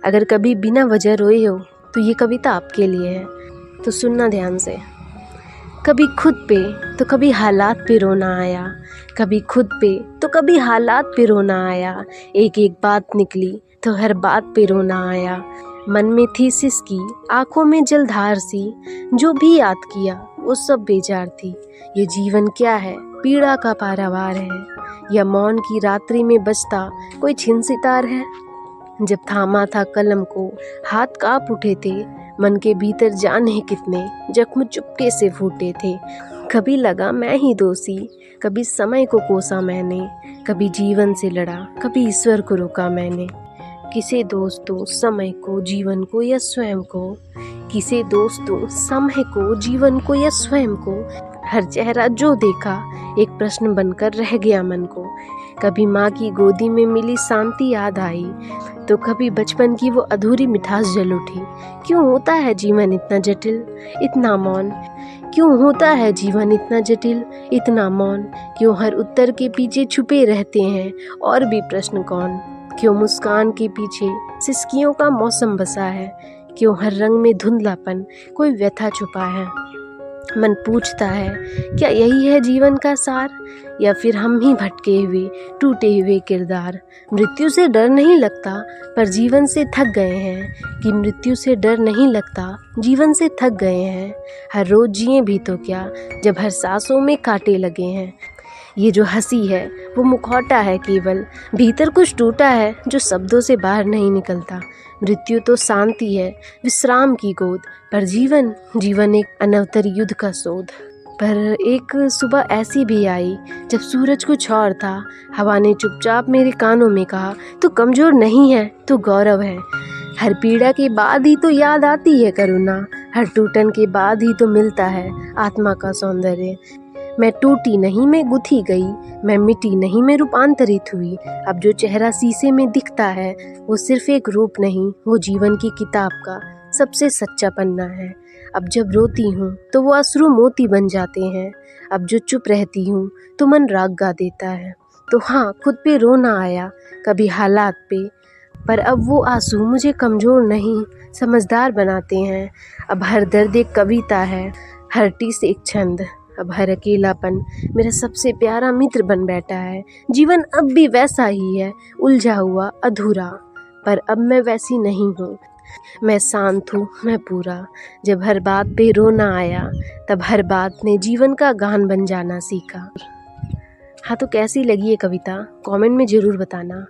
अगर कभी बिना वजह रोए हो तो ये कविता आपके लिए है, तो सुनना ध्यान से। कभी खुद पे तो कभी हालात पे रोना आया, कभी खुद पे तो कभी हालात पे रोना आया। एक एक बात निकली तो हर बात पे रोना आया। मन में थी सिसकी, आंखों में जलधार सी, जो भी याद किया वो सब बेजार थी। ये जीवन क्या है, पीड़ा का पारावार है, या मौन की रात्रि में बजता कोई छिन सितार है। जब थामा था कलम को हाथ कांप उठे थे, मन के भीतर जाने कितने जख्म चुपके से फूटे थे। कभी लगा मैं ही दोषी, कभी समय को कोसा मैंने, कभी जीवन से लड़ा, कभी ईश्वर को रोका मैंने। किसे दोस्तों समय को, जीवन को या स्वयं को, किसे दोस्तों समय को, जीवन को या स्वयं को। हर चेहरा जो देखा एक प्रश्न बनकर रह गया मन को। कभी माँ की गोदी में मिली शांति याद आई, तो कभी बचपन की वो अधूरी मिठास जल उठी। क्यों होता है जीवन इतना जटिल, इतना मौन? क्यों होता है जीवन इतना जटिल, इतना मौन? क्यों हर उत्तर के पीछे छुपे रहते हैं और भी प्रश्न कौन? क्यों मुस्कान के पीछे सिसकियों का मौसम बसा है? क्यों हर रंग में धुंधलापन कोई व्यथा छुपा है? मन पूछता है, क्या यही है जीवन का सार, या फिर हम ही भटके हुए टूटे हुए किरदार? मृत्यु से डर नहीं लगता पर जीवन से थक गए हैं, कि मृत्यु से डर नहीं लगता जीवन से थक गए हैं। हर रोज जिए भी तो क्या, जब हर सांसों में कांटे लगे हैं। ये जो हंसी है वो मुखौटा है केवल, भीतर कुछ टूटा है जो शब्दों से बाहर नहीं निकलता। मृत्यु तो शांति है, विश्राम की गोद, पर जीवन एक अनवतर युद्ध का शोध। पर एक सुबह ऐसी भी आई जब सूरज कुछ और था, हवा ने चुपचाप मेरे कानों में कहा, तू कमजोर नहीं है, तू गौरव है। हर पीड़ा के बाद ही तो याद आती है करुणा, हर टूटन के बाद ही तो मिलता है आत्मा का सौंदर्य। मैं टूटी नहीं, मैं गुथी गई, मैं मिटी नहीं, मैं रूपांतरित हुई। अब जो चेहरा शीशे में दिखता है वो सिर्फ एक रूप नहीं, वो जीवन की किताब का सबसे सच्चा पन्ना है। अब जब रोती हूँ तो वो अश्रु मोती बन जाते हैं, अब जो चुप रहती हूँ तो मन राग गा देता है। तो हाँ, खुद पे रोना आया, कभी हालात पे, पर अब वो आंसू मुझे कमज़ोर नहीं समझदार बनाते हैं। अब हर दर्द एक कविता है, हर टीस एक छंद। अब हर अकेलापन मेरा सबसे प्यारा मित्र बन बैठा है। जीवन अब भी वैसा ही है, उलझा हुआ, अधूरा, पर अब मैं वैसी नहीं हूँ। मैं शांत हूँ, मैं पूरा। जब हर बात पे रोना आया, तब हर बात ने जीवन का गान बन जाना सीखा। हाँ, तो कैसी लगी ये कविता कमेंट में ज़रूर बताना।